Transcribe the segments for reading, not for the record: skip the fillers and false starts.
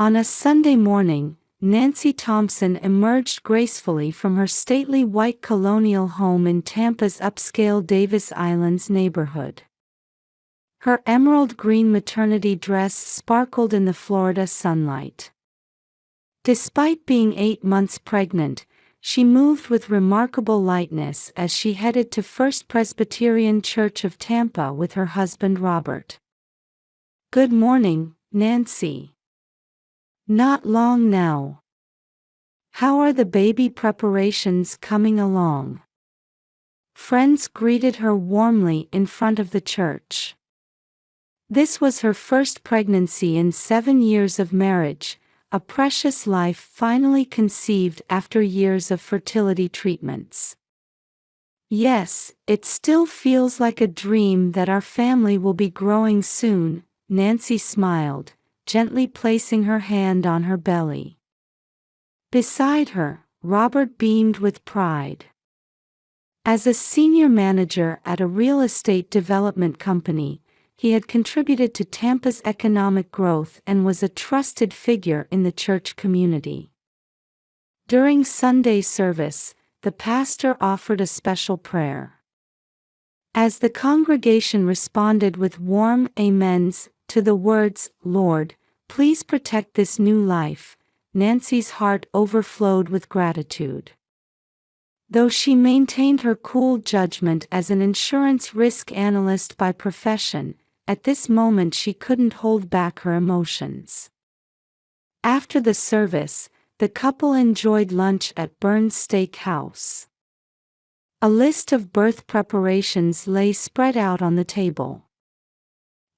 On a Sunday morning, Nancy Thompson emerged gracefully from her stately white colonial home in Tampa's upscale Davis Islands neighborhood. Her emerald green maternity dress sparkled in the Florida sunlight. Despite being 8 months pregnant, she moved with remarkable lightness as she headed to First Presbyterian Church of Tampa with her husband Robert. "Good morning, Nancy. Not long now. How are the baby preparations coming along?" Friends greeted her warmly in front of the church. This was her first pregnancy in 7 years of marriage, a precious life finally conceived after years of fertility treatments. "Yes, it still feels like a dream that our family will be growing soon," Nancy smiled, gently placing her hand on her belly. Beside her, Robert beamed with pride. As a senior manager at a real estate development company, he had contributed to Tampa's economic growth and was a trusted figure in the church community. During Sunday service, the pastor offered a special prayer. As the congregation responded with warm amens to the words, "Lord, please protect this new life," Nancy's heart overflowed with gratitude. Though she maintained her cool judgment as an insurance risk analyst by profession, at this moment she couldn't hold back her emotions. After the service, the couple enjoyed lunch at Burns Steakhouse. A list of birth preparations lay spread out on the table.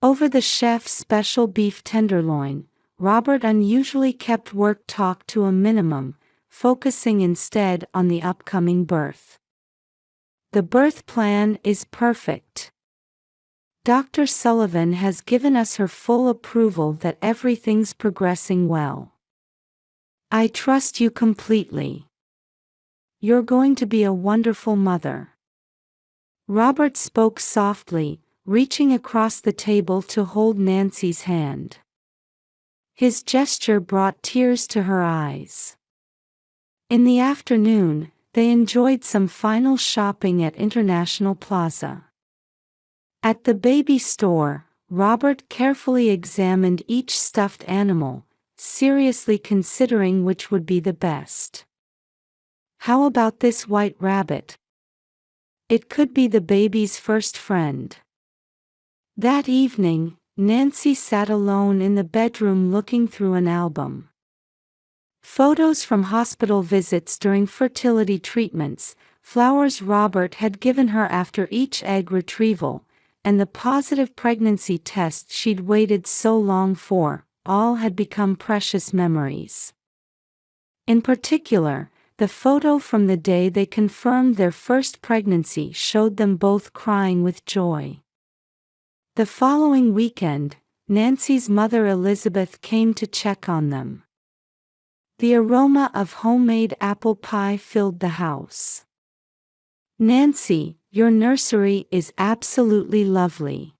Over the chef's special beef tenderloin, Robert unusually kept work talk to a minimum, focusing instead on the upcoming birth. "The birth plan is perfect. Dr. Sullivan has given us her full approval that everything's progressing well. I trust you completely. You're going to be a wonderful mother." Robert spoke softly, reaching across the table to hold Nancy's hand. His gesture brought tears to her eyes. In the afternoon, they enjoyed some final shopping at International Plaza. At the baby store, Robert carefully examined each stuffed animal, seriously considering which would be the best. "How about this white rabbit? It could be the baby's first friend." That evening, Nancy sat alone in the bedroom looking through an album. Photos from hospital visits during fertility treatments, flowers Robert had given her after each egg retrieval, and the positive pregnancy test she'd waited so long for, all had become precious memories. In particular, the photo from the day they confirmed their first pregnancy showed them both crying with joy. The following weekend, Nancy's mother Elizabeth came to check on them. The aroma of homemade apple pie filled the house. "Nancy, your nursery is absolutely lovely."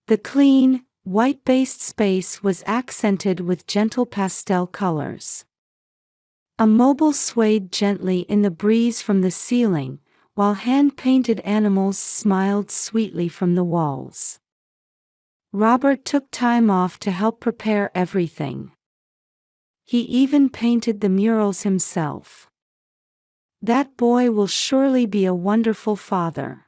The clean, white-based space was accented with gentle pastel colors. A mobile swayed gently in the breeze from the ceiling, while hand-painted animals smiled sweetly from the walls. Robert took time off to help prepare everything. He even painted the murals himself. "That boy will surely be a wonderful father.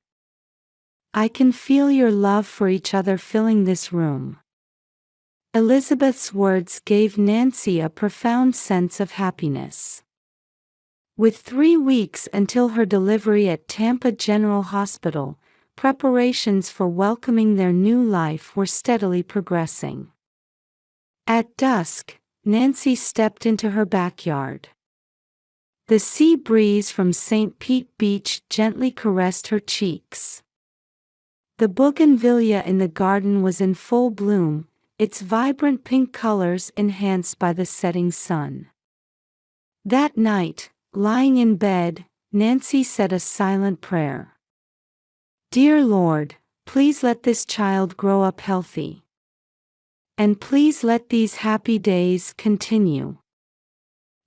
I can feel your love for each other filling this room." Elizabeth's words gave Nancy a profound sense of happiness. With 3 weeks until her delivery at Tampa General Hospital, preparations for welcoming their new life were steadily progressing. At dusk, Nancy stepped into her backyard. The sea breeze from St. Pete Beach gently caressed her cheeks. The bougainvillea in the garden was in full bloom, its vibrant pink colors enhanced by the setting sun. That night, lying in bed, Nancy said a silent prayer. "Dear Lord, please let this child grow up healthy. And please let these happy days continue.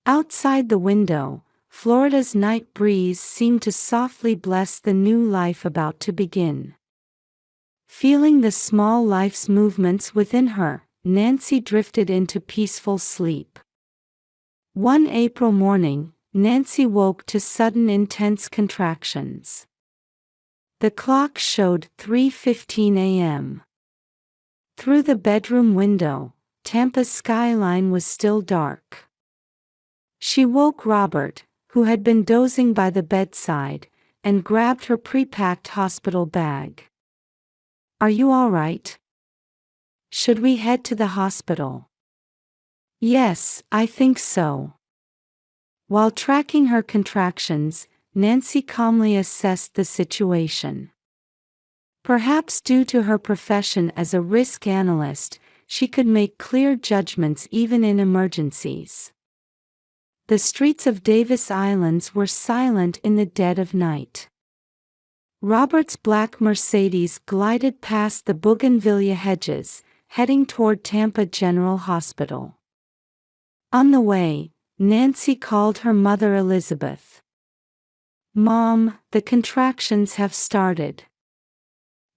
Outside the window, Florida's night breeze seemed to softly bless the new life about to begin. Feeling the small life's movements within her, Nancy drifted into peaceful sleep. One April morning, Nancy woke to sudden intense contractions. The clock showed 3:15 a.m. Through the bedroom window, Tampa's skyline was still dark. She woke Robert, who had been dozing by the bedside, and grabbed her pre-packed hospital bag. "Are you all right? Should we head to the hospital?" "Yes, I think so." While tracking her contractions, Nancy calmly assessed the situation. Perhaps due to her profession as a risk analyst, she could make clear judgments even in emergencies. The streets of Davis Islands were silent in the dead of night. Robert's black Mercedes glided past the bougainvillea hedges, heading toward Tampa General Hospital. On the way, Nancy called her mother Elizabeth. "Mom, the contractions have started.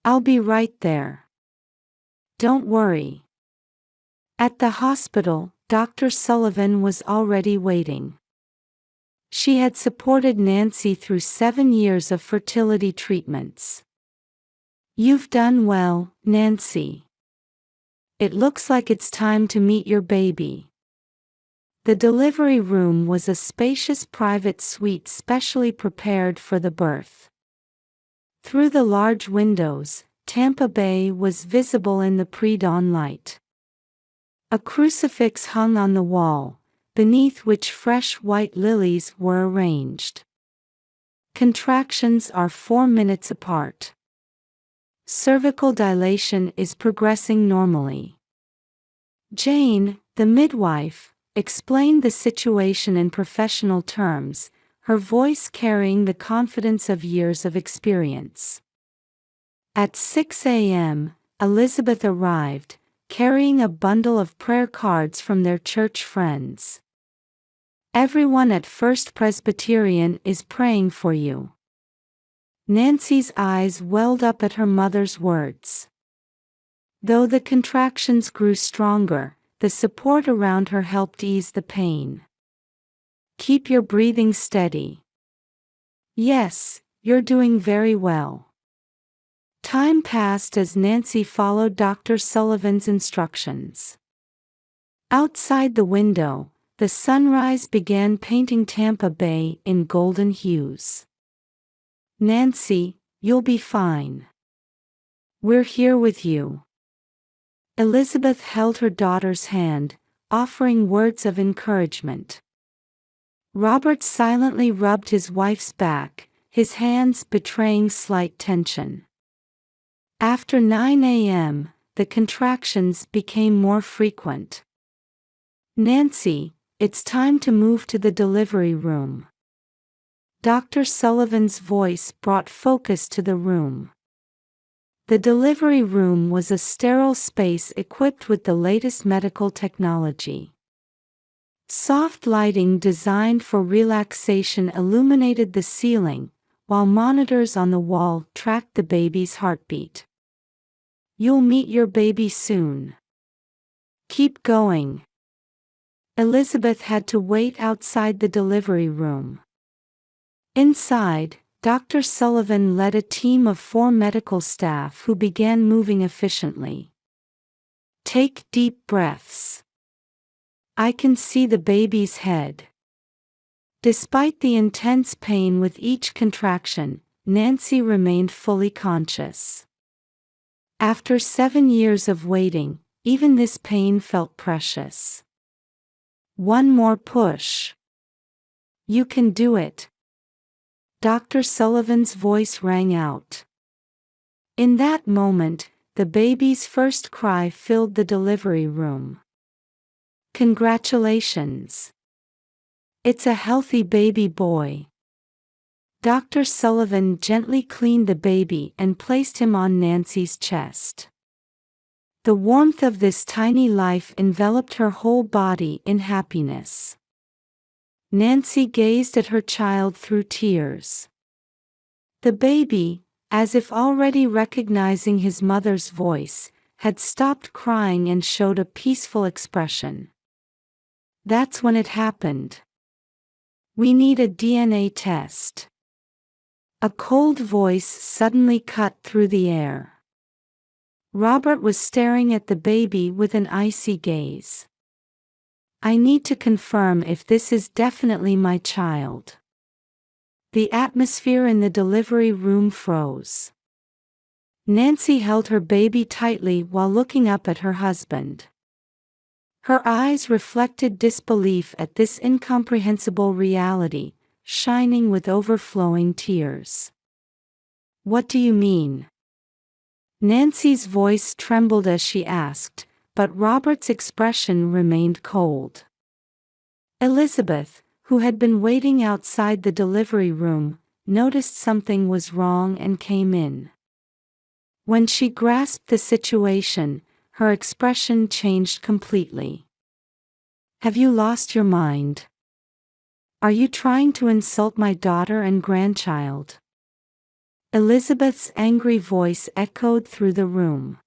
I'll be right there. Don't worry." At the hospital, Dr. Sullivan was already waiting. She had supported Nancy through 7 years of fertility treatments. "You've done well, Nancy. It looks like it's time to meet your baby." The delivery room was a spacious private suite specially prepared for the birth. Through the large windows, Tampa Bay was visible in the pre-dawn light. A crucifix hung on the wall, beneath which fresh white lilies were arranged. Contractions are 4 minutes apart. Cervical dilation is progressing normally. Jane, the midwife, explained the situation in professional terms, her voice carrying the confidence of years of experience. At 6 a.m., Elizabeth arrived, carrying a bundle of prayer cards from their church friends. "Everyone at First Presbyterian is praying for you." Nancy's eyes welled up at her mother's words. Though the contractions grew stronger, the support around her helped ease the pain. "Keep your breathing steady." "Yes, you're doing very well." Time passed as Nancy followed Dr. Sullivan's instructions. Outside the window, the sunrise began painting Tampa Bay in golden hues. "Nancy, you'll be fine. We're here with you." Elizabeth held her daughter's hand, offering words of encouragement. Robert silently rubbed his wife's back, his hands betraying slight tension. After 9 a.m., the contractions became more frequent. "Nancy, it's time to move to the delivery room." Dr. Sullivan's voice brought focus to the room. The delivery room was a sterile space equipped with the latest medical technology. Soft lighting designed for relaxation illuminated the ceiling, while monitors on the wall tracked the baby's heartbeat. "You'll meet your baby soon. Keep going." Elizabeth had to wait outside the delivery room. Inside, Dr. Sullivan led a team of 4 medical staff who began moving efficiently. "Take deep breaths. I can see the baby's head." Despite the intense pain with each contraction, Nancy remained fully conscious. After 7 years of waiting, even this pain felt precious. "One more push. You can do it." Dr. Sullivan's voice rang out. In that moment, the baby's first cry filled the delivery room. "Congratulations. It's a healthy baby boy." Dr. Sullivan gently cleaned the baby and placed him on Nancy's chest. The warmth of this tiny life enveloped her whole body in happiness. Nancy gazed at her child through tears. The baby, as if already recognizing his mother's voice, had stopped crying and showed a peaceful expression. That's when it happened. We need a DNA test. A cold voice suddenly cut through the air. Robert was staring at the baby with an icy gaze. I need to confirm if this is definitely my child. The atmosphere in the delivery room froze. Nancy held her baby tightly while looking up at her husband. Her eyes reflected disbelief at this incomprehensible reality, shining with overflowing tears. What do you mean? Nancy's voice trembled as she asked, but Robert's expression remained cold. Elizabeth, who had been waiting outside the delivery room, noticed something was wrong and came in. When she grasped the situation, her expression changed completely. Have you lost your mind? Are you trying to insult my daughter and grandchild? Elizabeth's angry voice echoed through the room.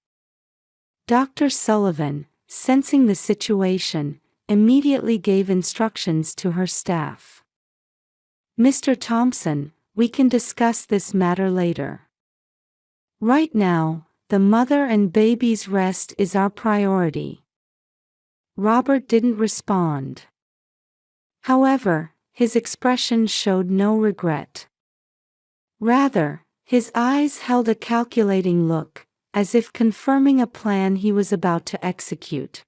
Dr. Sullivan, sensing the situation, immediately gave instructions to her staff. Mr. Thompson, we can discuss this matter later. Right now, the mother and baby's rest is our priority. Robert didn't respond. However, his expression showed no regret. Rather, his eyes held a calculating look, as if confirming a plan he was about to execute.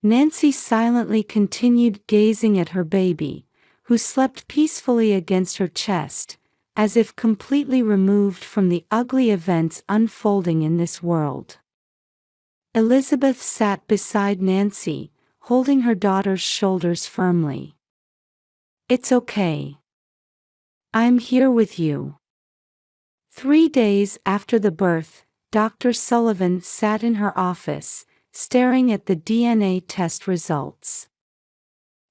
Nancy silently continued gazing at her baby, who slept peacefully against her chest, as if completely removed from the ugly events unfolding in this world. Elizabeth sat beside Nancy, holding her daughter's shoulders firmly. It's okay. I'm here with you. 3 days after the birth, Dr. Sullivan sat in her office, staring at the DNA test results.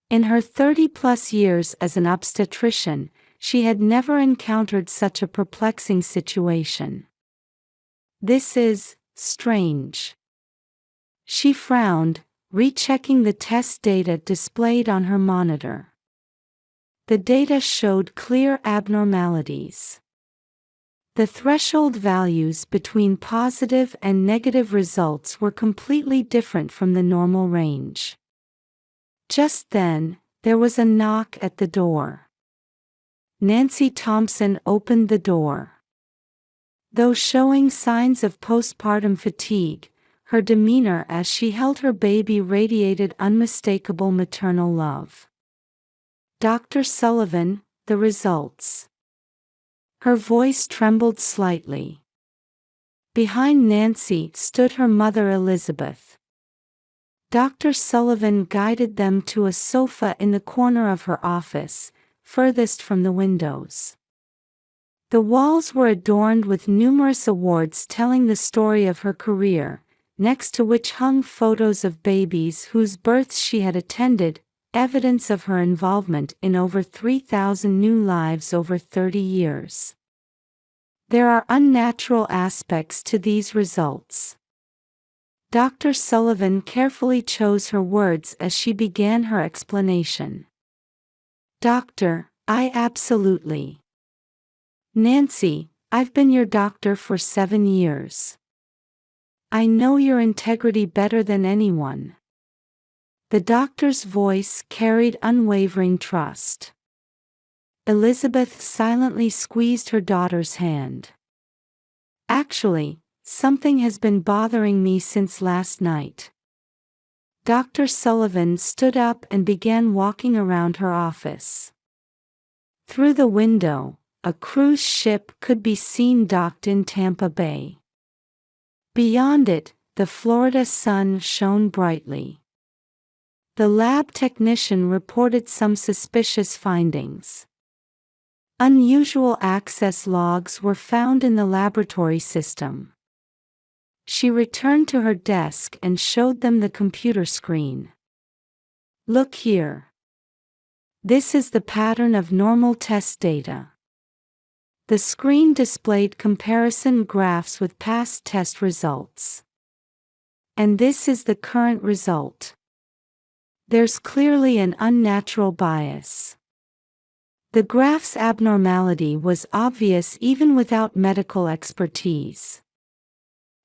In her 30-plus years as an obstetrician, she had never encountered such a perplexing situation. This is strange. She frowned, rechecking the test data displayed on her monitor. The data showed clear abnormalities. The threshold values between positive and negative results were completely different from the normal range. Just then, there was a knock at the door. Nancy Thompson opened the door. Though showing signs of postpartum fatigue, her demeanor as she held her baby radiated unmistakable maternal love. Dr. Sullivan, the results. Her voice trembled slightly. Behind Nancy stood her mother Elizabeth. Dr. Sullivan guided them to a sofa in the corner of her office, furthest from the windows. The walls were adorned with numerous awards telling the story of her career, next to which hung photos of babies whose births she had attended, evidence of her involvement in over 3,000 new lives over 30 years. There are unnatural aspects to these results. Dr. Sullivan carefully chose her words as she began her explanation. Doctor, I absolutely. Nancy, I've been your doctor for 7 years. I know your integrity better than anyone. The doctor's voice carried unwavering trust. Elizabeth silently squeezed her daughter's hand. Actually, something has been bothering me since last night. Dr. Sullivan stood up and began walking around her office. Through the window, a cruise ship could be seen docked in Tampa Bay. Beyond it, the Florida sun shone brightly. The lab technician reported some suspicious findings. Unusual access logs were found in the laboratory system. She returned to her desk and showed them the computer screen. "Look here. This is the pattern of normal test data." The screen displayed comparison graphs with past test results. "And this is the current result. There's clearly an unnatural bias." The graph's abnormality was obvious even without medical expertise.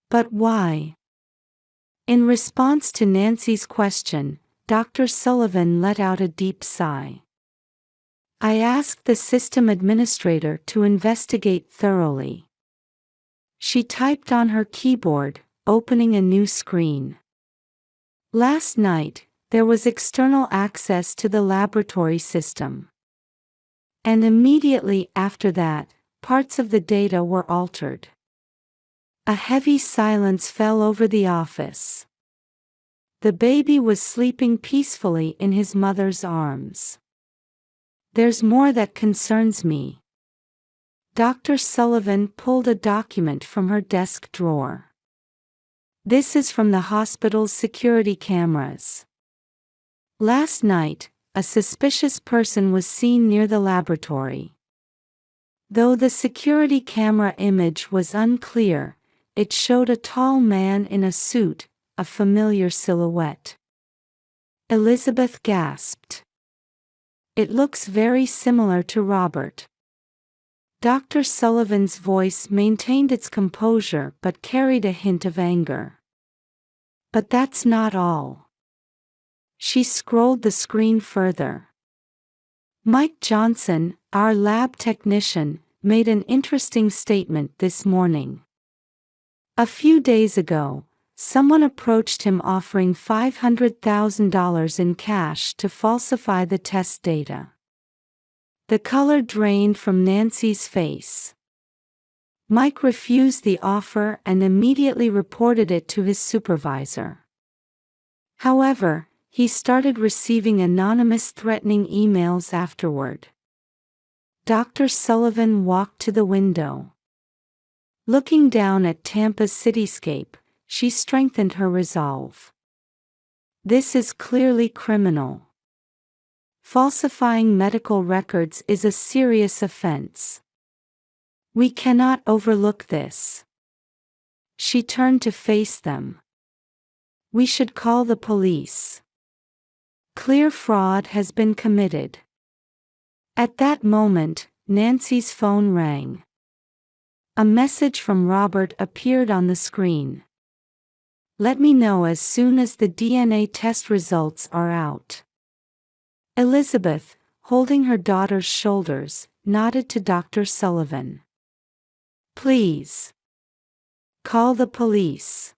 But why? In response to Nancy's question, Dr. Sullivan let out a deep sigh. "I asked the system administrator to investigate thoroughly." She typed on her keyboard, opening a new screen. "Last night, there was external access to the laboratory system. And immediately after that, parts of the data were altered." A heavy silence fell over the office. The baby was sleeping peacefully in his mother's arms. "There's more that concerns me." Dr. Sullivan pulled a document from her desk drawer. "This is from the hospital's security cameras. Last night, a suspicious person was seen near the laboratory. Though the security camera image was unclear, it showed a tall man in a suit, a familiar silhouette." Elizabeth gasped. "It looks very similar to Robert." Dr. Sullivan's voice maintained its composure but carried a hint of anger. "But that's not all." She scrolled the screen further. "Mike Johnson, our lab technician, made an interesting statement this morning. A few days ago, someone approached him offering $500,000 in cash to falsify the test data." The color drained from Nancy's face. "Mike refused the offer and immediately reported it to his supervisor. However, he started receiving anonymous threatening emails afterward." Dr. Sullivan walked to the window. Looking down at Tampa's cityscape, she strengthened her resolve. "This is clearly criminal. Falsifying medical records is a serious offense. We cannot overlook this." She turned to face them. "We should call the police. Clear fraud has been committed." At that moment, Nancy's phone rang. A message from Robert appeared on the screen. "Let me know as soon as the DNA test results are out." Elizabeth, holding her daughter's shoulders, nodded to Dr. Sullivan. "Please. Call the police."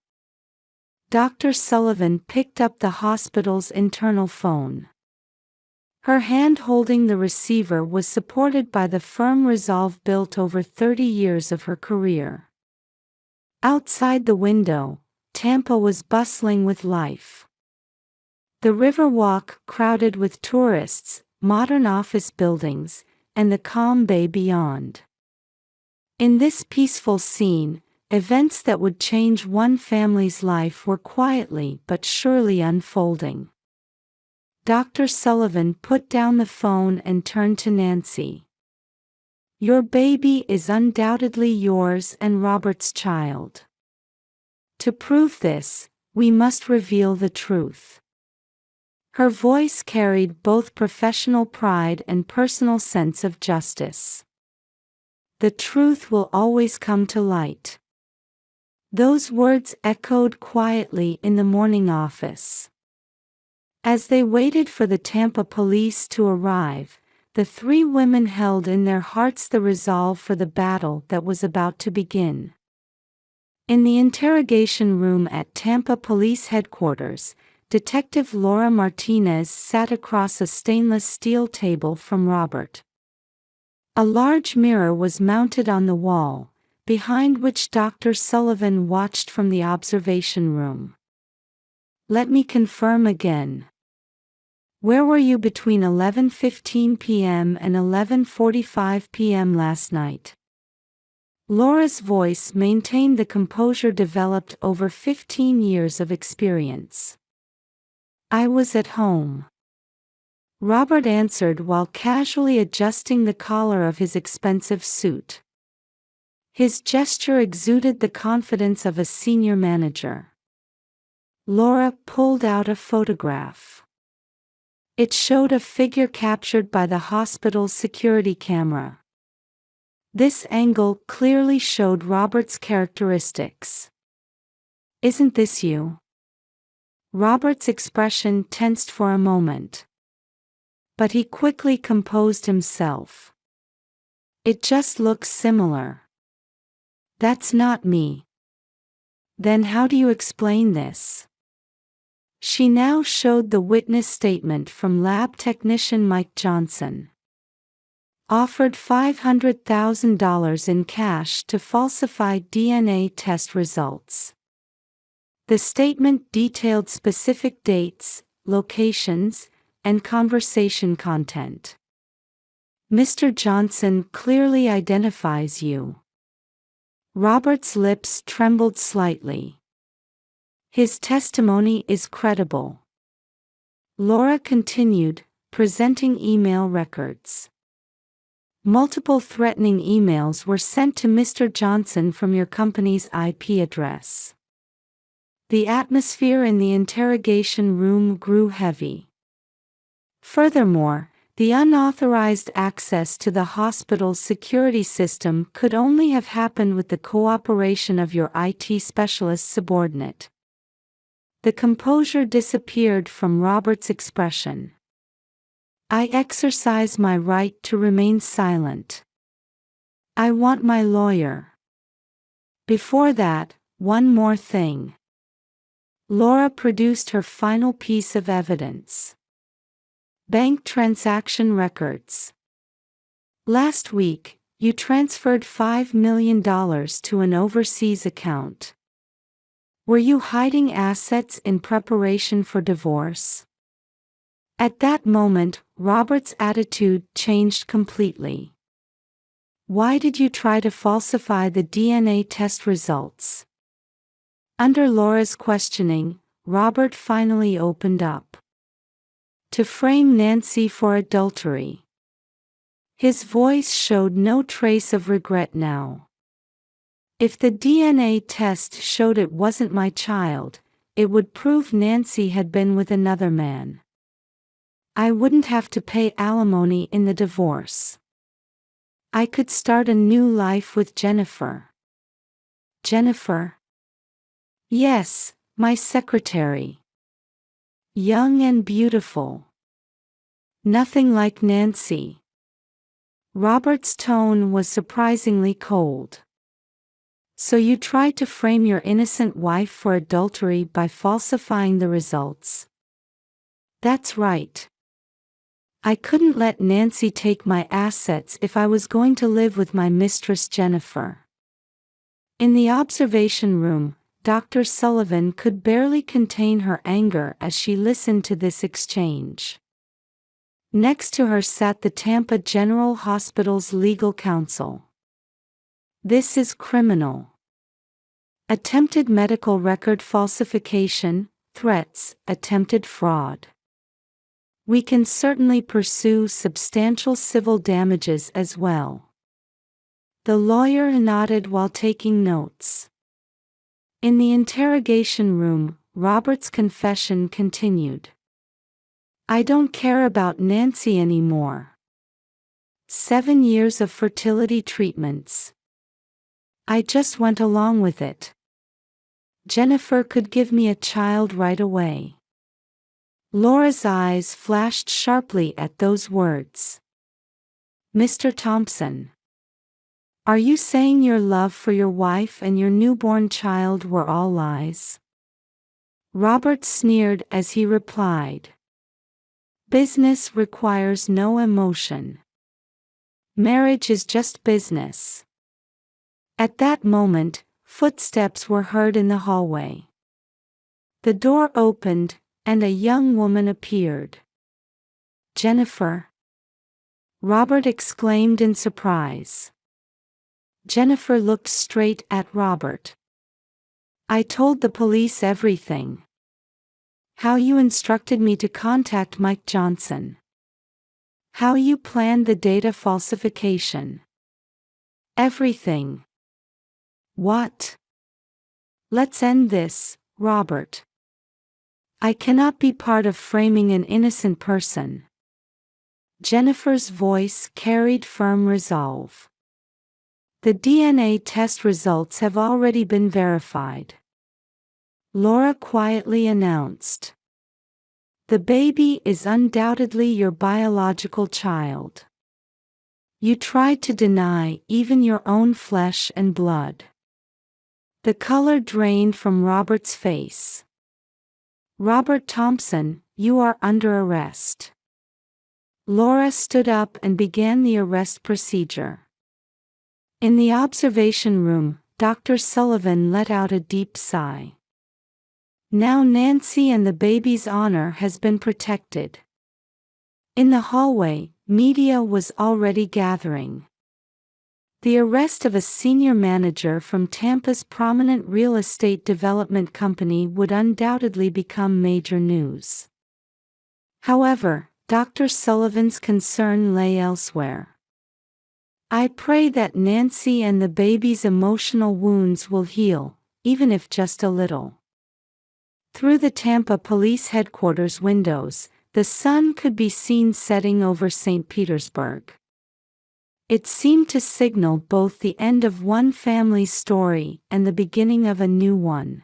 Dr. Sullivan picked up the hospital's internal phone. Her hand holding the receiver was supported by the firm resolve built over 30 years of her career. Outside the window, Tampa was bustling with life. The Riverwalk crowded with tourists, modern office buildings, and the calm bay beyond. In this peaceful scene, events that would change one family's life were quietly but surely unfolding. Dr. Sullivan put down the phone and turned to Nancy. "Your baby is undoubtedly yours and Robert's child. To prove this, we must reveal the truth." Her voice carried both professional pride and personal sense of justice. "The truth will always come to light." Those words echoed quietly in the morning office. As they waited for the Tampa police to arrive, the three women held in their hearts the resolve for the battle that was about to begin. In the interrogation room at Tampa Police Headquarters, Detective Laura Martinez sat across a stainless steel table from Robert. A large mirror was mounted on the wall, behind which Dr. Sullivan watched from the observation room. "Let me confirm again. Where were you between 11:15 p.m. and 11:45 p.m. last night?" Laura's voice maintained the composure developed over 15 years of experience. "I was at home," Robert answered while casually adjusting the collar of his expensive suit. His gesture exuded the confidence of a senior manager. Laura pulled out a photograph. It showed a figure captured by the hospital's security camera. This angle clearly showed Robert's characteristics. "Isn't this you?" Robert's expression tensed for a moment. But he quickly composed himself. "It just looks similar." "That's not me." "Then how do you explain this?" She now showed the witness statement from lab technician Mike Johnson. "Offered $500,000 in cash to falsify DNA test results." The statement detailed specific dates, locations, and conversation content. "Mr. Johnson clearly identifies you." Robert's lips trembled slightly. "His testimony is credible." Laura continued, presenting email records. "Multiple threatening emails were sent to Mr. Johnson from your company's IP address." The atmosphere in the interrogation room grew heavy. Furthermore, the unauthorized access to the hospital's security system could only have happened with the cooperation of your IT specialist subordinate. The composure disappeared from Robert's expression. "I exercise my right to remain silent. I want my lawyer. Before that, one more thing." Laura produced her final piece of evidence. Bank transaction records. "Last week, you transferred $5 million to an overseas account. Were you hiding assets in preparation for divorce?" At that moment, Robert's attitude changed completely. "Why did you try to falsify the DNA test results?" Under Laura's questioning, Robert finally opened up. "To frame Nancy for adultery." His voice showed no trace of regret now. "If the DNA test showed it wasn't my child, it would prove Nancy had been with another man. I wouldn't have to pay alimony in the divorce. I could start a new life with Jennifer." "Jennifer?" "Yes, my secretary. Young and beautiful. Nothing like Nancy." Robert's tone was surprisingly cold. "So you tried to frame your innocent wife for adultery by falsifying the results?" "That's right. I couldn't let Nancy take my assets if I was going to live with my mistress Jennifer." In the observation room, Dr. Sullivan could barely contain her anger as she listened to this exchange. Next to her sat the Tampa General Hospital's legal counsel. "This is criminal. Attempted medical record falsification, threats, attempted fraud. We can certainly pursue substantial civil damages as well." The lawyer nodded while taking notes. In the interrogation room, Robert's confession continued. "I don't care about Nancy anymore. 7 years of fertility treatments. I just went along with it. Jennifer could give me a child right away." Laura's eyes flashed sharply at those words. "Mr. Thompson, are you saying your love for your wife and your newborn child were all lies?" Robert sneered as he replied. "Business requires no emotion. Marriage is just business." At that moment, footsteps were heard in the hallway. The door opened, and a young woman appeared. "Jennifer?" Robert exclaimed in surprise. Jennifer looked straight at Robert. "I told the police everything. How you instructed me to contact Mike Johnson. How you planned the data falsification. Everything." "What?" "Let's end this, Robert. I cannot be part of framing an innocent person." Jennifer's voice carried firm resolve. "The DNA test results have already been verified," Laura quietly announced. "The baby is undoubtedly your biological child. You tried to deny even your own flesh and blood." The color drained from Robert's face. "Robert Thompson, you are under arrest." Laura stood up and began the arrest procedure. In the observation room, Dr. Sullivan let out a deep sigh. Now Nancy and the baby's honor has been protected. In the hallway, media was already gathering. The arrest of a senior manager from Tampa's prominent real estate development company would undoubtedly become major news. However, Dr. Sullivan's concern lay elsewhere. "I pray that Nancy and the baby's emotional wounds will heal, even if just a little." Through the Tampa Police Headquarters windows, the sun could be seen setting over St. Petersburg. It seemed to signal both the end of one family's story and the beginning of a new one.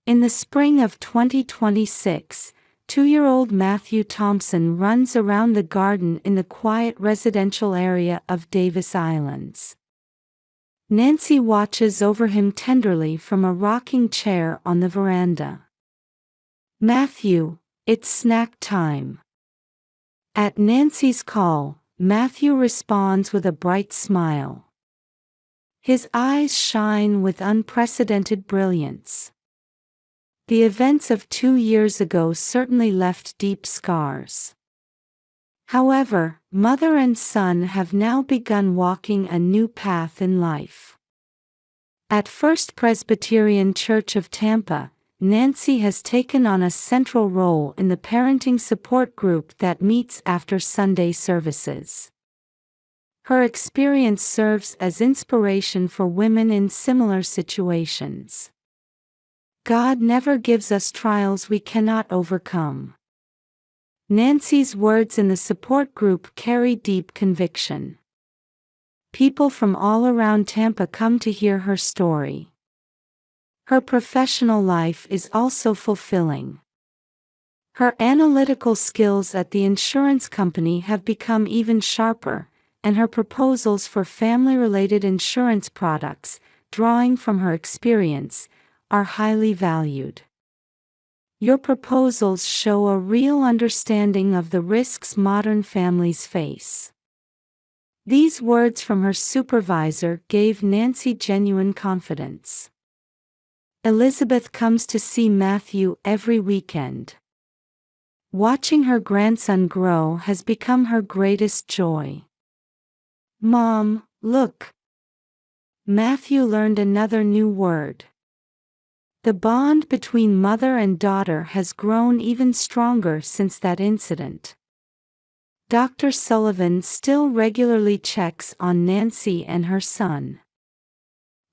In the spring of 2026, 2-year-old Matthew Thompson runs around the garden in the quiet residential area of Davis Islands. Nancy watches over him tenderly from a rocking chair on the veranda. "Matthew, it's snack time." At Nancy's call, Matthew responds with a bright smile. His eyes shine with unprecedented brilliance. The events of 2 years ago certainly left deep scars. However, mother and son have now begun walking a new path in life. At First Presbyterian Church of Tampa, Nancy has taken on a central role in the parenting support group that meets after Sunday services. Her experience serves as inspiration for women in similar situations. God never gives us trials we cannot overcome. Nancy's words in the support group carry deep conviction. People from all around Tampa come to hear her story. Her professional life is also fulfilling. Her analytical skills at the insurance company have become even sharper, and her proposals for family-related insurance products, drawing from her experience, are highly valued. Your proposals show a real understanding of the risks modern families face. These words from her supervisor gave Nancy genuine confidence. Elizabeth comes to see Matthew every weekend. Watching her grandson grow has become her greatest joy. "Mom, look." Matthew learned another new word. The bond between mother and daughter has grown even stronger since that incident. Dr. Sullivan still regularly checks on Nancy and her son.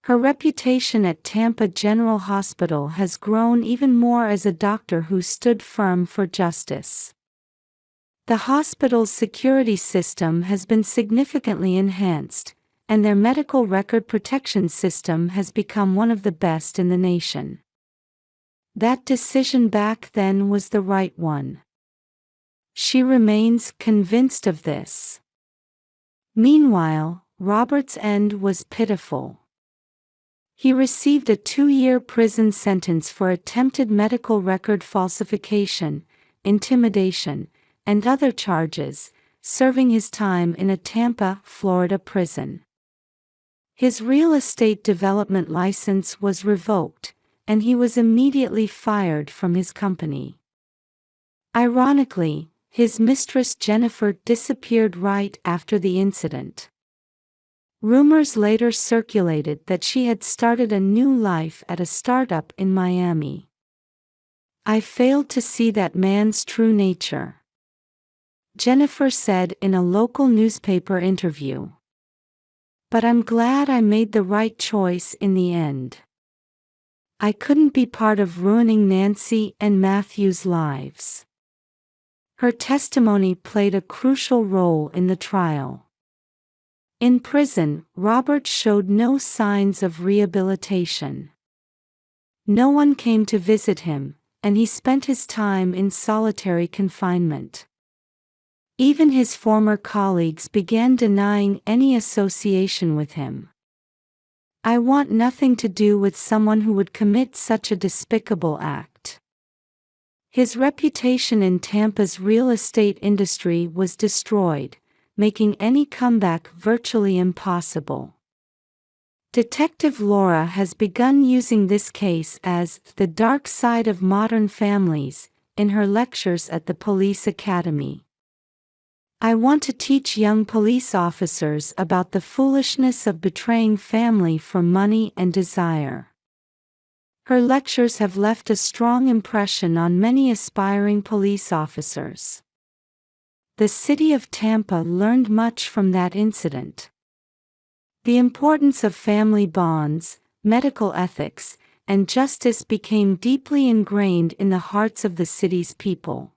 Her reputation at Tampa General Hospital has grown even more as a doctor who stood firm for justice. The hospital's security system has been significantly enhanced, and their medical record protection system has become one of the best in the nation. That decision back then was the right one. She remains convinced of this. Meanwhile, Robert's end was pitiful. He received a 2-year prison sentence for attempted medical record falsification, intimidation, and other charges, serving his time in a Tampa, Florida prison. His real estate development license was revoked, and he was immediately fired from his company. Ironically, his mistress Jennifer disappeared right after the incident. Rumors later circulated that she had started a new life at a startup in Miami. "I failed to see that man's true nature," Jennifer said in a local newspaper interview. "But I'm glad I made the right choice in the end. I couldn't be part of ruining Nancy and Matthew's lives." Her testimony played a crucial role in the trial. In prison, Robert showed no signs of rehabilitation. No one came to visit him, and he spent his time in solitary confinement. Even his former colleagues began denying any association with him. "I want nothing to do with someone who would commit such a despicable act." His reputation in Tampa's real estate industry was destroyed, making any comeback virtually impossible. Detective Laura has begun using this case as "the dark side of modern families" in her lectures at the police academy. "I want to teach young police officers about the foolishness of betraying family for money and desire." Her lectures have left a strong impression on many aspiring police officers. The city of Tampa learned much from that incident. The importance of family bonds, medical ethics, and justice became deeply ingrained in the hearts of the city's people.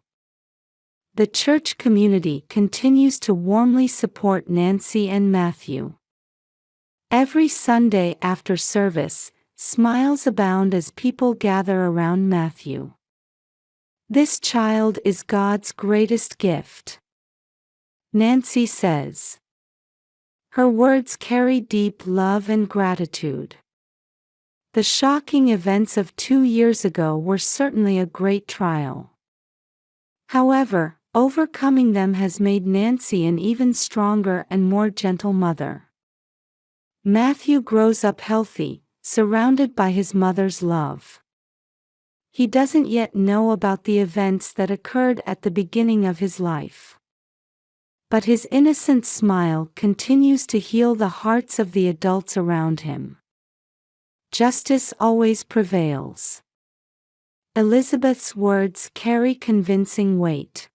The church community continues to warmly support Nancy and Matthew. Every Sunday after service, smiles abound as people gather around Matthew. "This child is God's greatest gift," Nancy says. Her words carry deep love and gratitude. The shocking events of 2 years ago were certainly a great trial. However, overcoming them has made Nancy an even stronger and more gentle mother. Matthew grows up healthy, surrounded by his mother's love. He doesn't yet know about the events that occurred at the beginning of his life. But his innocent smile continues to heal the hearts of the adults around him. Justice always prevails. Elizabeth's words carry convincing weight.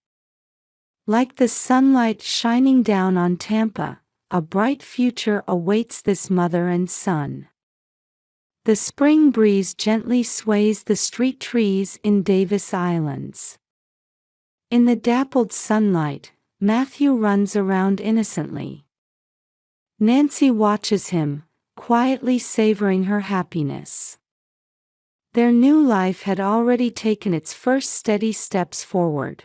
Like the sunlight shining down on Tampa, a bright future awaits this mother and son. The spring breeze gently sways the street trees in Davis Islands. In the dappled sunlight, Matthew runs around innocently. Nancy watches him, quietly savoring her happiness. Their new life had already taken its first steady steps forward.